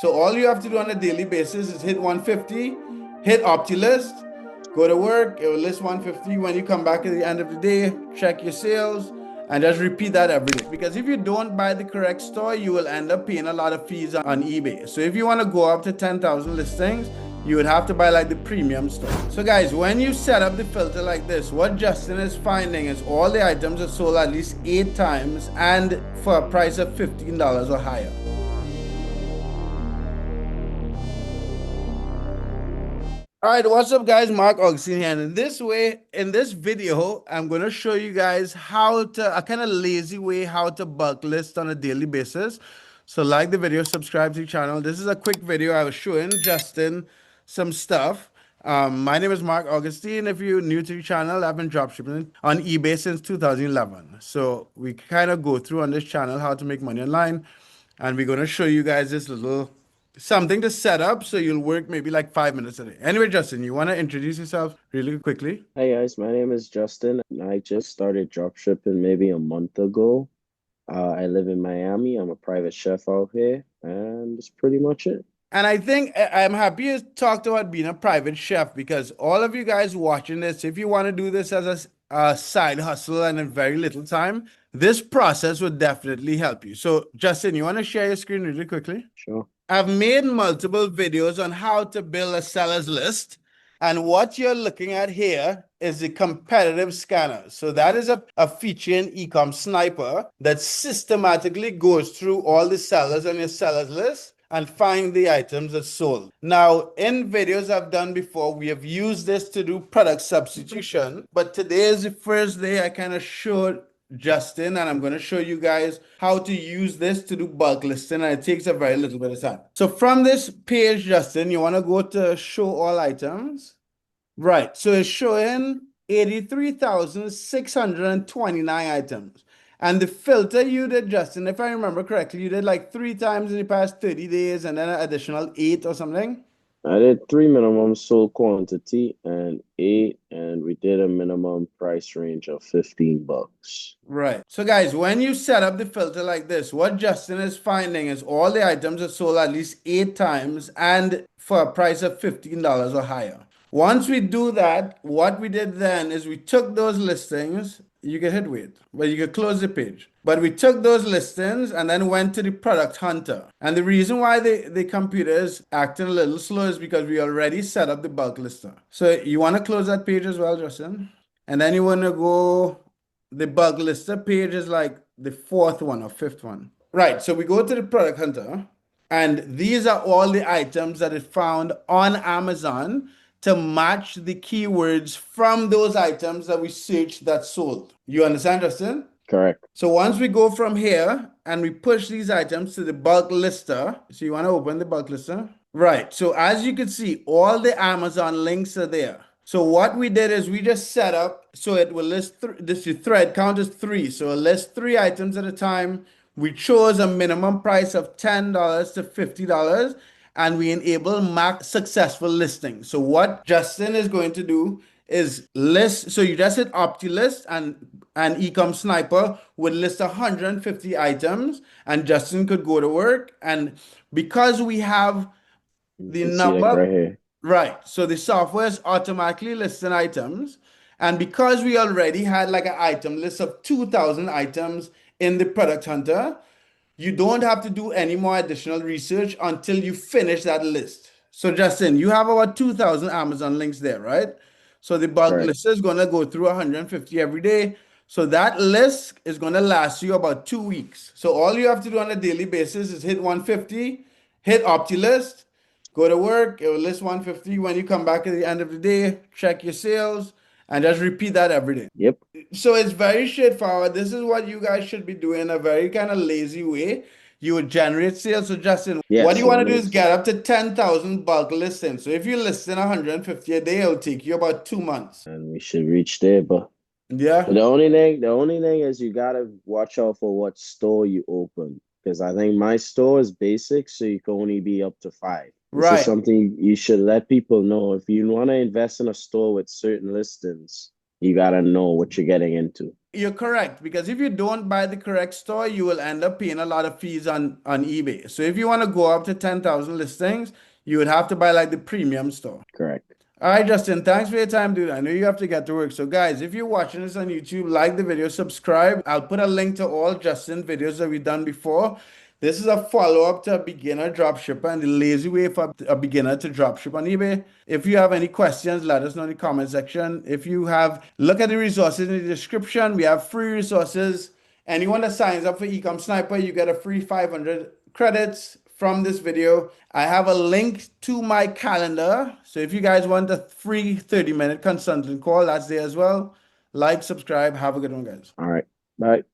So all you have to do on a daily basis is hit 150, hit OptiList, go to work, it will list 150. When you come back at the end of the day, check your sales, and just repeat that every day. Because if you don't buy the correct store, you will end up paying a lot of fees on eBay. So if you want to go up to 10,000 listings, you would have to buy like the premium store. So guys, when you set up the filter like this, what Justin is finding is all the items are sold at least 8 times and for a price of $15 or higher. All right, what's up guys? Marc Augustine here. And in this video, I'm going to show you guys how to, a kind of lazy way, how to bulk list on a daily basis. So like the video, subscribe to the channel. This is a quick video. I was showing Justin some stuff. My name is Marc Augustine. If you're new to the channel, I've been dropshipping on eBay since 2011. So we kind of go through on this channel how to make money online. And we're going to show you guys this little something to set up so you'll work maybe like 5 minutes a day. Anyway, Justin, you want to introduce yourself really quickly? Hey guys, my name is Justin, and I just started dropshipping maybe a month ago. I live in Miami. I'm a private chef out here, and that's pretty much it. And I think I'm happy you talked about being a private chef because all of you guys watching this, if you want to do this as a side hustle and in very little time, this process would definitely help you. So, Justin, you want to share your screen really quickly? Sure. I've made multiple videos on how to build a seller's list. And what you're looking at here is the competitive scanner. So that is a feature in Ecom Sniper that systematically goes through all the sellers on your sellers list and find the items that sold. Now, in videos I've done before, we have used this to do product substitution. But today is the first day I kind of showed Justin, and I'm going to show you guys how to use this to do bulk listing, and it takes a very little bit of time. So from this page, Justin, you want to go to show all items. Right, so it's showing 83,629 items. And the filter you did, Justin, if I remember correctly, you did like 3 times in the past 30 days and then an additional 8 or something. I did 3 minimum sold quantity and 8, and we did a minimum price range of $15. Right. So guys, when you set up the filter like this, what Justin is finding is all the items are sold at least 8 times and for a price of $15 or higher. Once we do that, what we did then is we took those listings. You can hit wait, but you can close the page. But we took those listings and then went to the product hunter. And the reason why the computer is acting a little slow is because we already set up the bulk lister. So you want to close that page as well, Justin? And then you want to go, the bulk lister page is like the 4th one or 5th one. Right, so we go to the product hunter, and these are all the items that it found on Amazon to match the keywords from those items that we searched that sold. You understand, Justin? Correct. So once we go from here and we push these items to the bulk lister, so you want to open the bulk lister? Right, so as you can see, all the Amazon links are there. So what we did is we just set up, so it will list, this thread count is 3. So it'll list 3 items at a time. We chose a minimum price of $10 to $50. And we enable max successful listing. So what Justin is going to do is list. So you just hit OptiList and Ecom Sniper would list 150 items, and Justin could go to work. And because we have the number right here. Right, so the software is automatically listing items, and because we already had like an item list of 2,000 items in the product hunter, you don't have to do any more additional research until you finish that list. So Justin, you have about 2,000 Amazon links there, right? So the bulk list is going to go through 150 every day. So that list is going to last you about 2 weeks. So all you have to do on a daily basis is hit 150, hit OptiList, go to work, it will list 150. When you come back at the end of the day, check your sales, and just repeat that every day. Yep. So it's very straightforward. This is what you guys should be doing in a very kind of lazy way. You would generate sales. So Justin, what you want to do is get up to 10,000 bulk listings. So if you list in 150 a day, it'll take you about 2 months. And we should reach there, but yeah. But the only thing is you gotta watch out for what store you open. Because I think my store is basic, so you can only be up to 5. This is something you should let people know. If you want to invest in a store with certain listings, you got to know what you're getting into. You're correct, because if you don't buy the correct store, you will end up paying a lot of fees on eBay. So if you want to go up to 10,000 listings, you would have to buy like the premium store. Correct. All right, Justin, thanks for your time, dude. I know you have to get to work. So, guys, if you're watching this on YouTube, like the video, subscribe. I'll put a link to all Justin videos that we've done before. This is a follow-up to a beginner dropshipper and the lazy way for a beginner to dropship on eBay. If you have any questions, let us know in the comment section. If you have, look at the resources in the description. We have free resources. Anyone that signs up for Ecom Sniper, you get a free 500 credits from this video. I have a link to my calendar. So if you guys want a free 30-minute consulting call, that's there as well. Like, subscribe. Have a good one, guys. All right. Bye.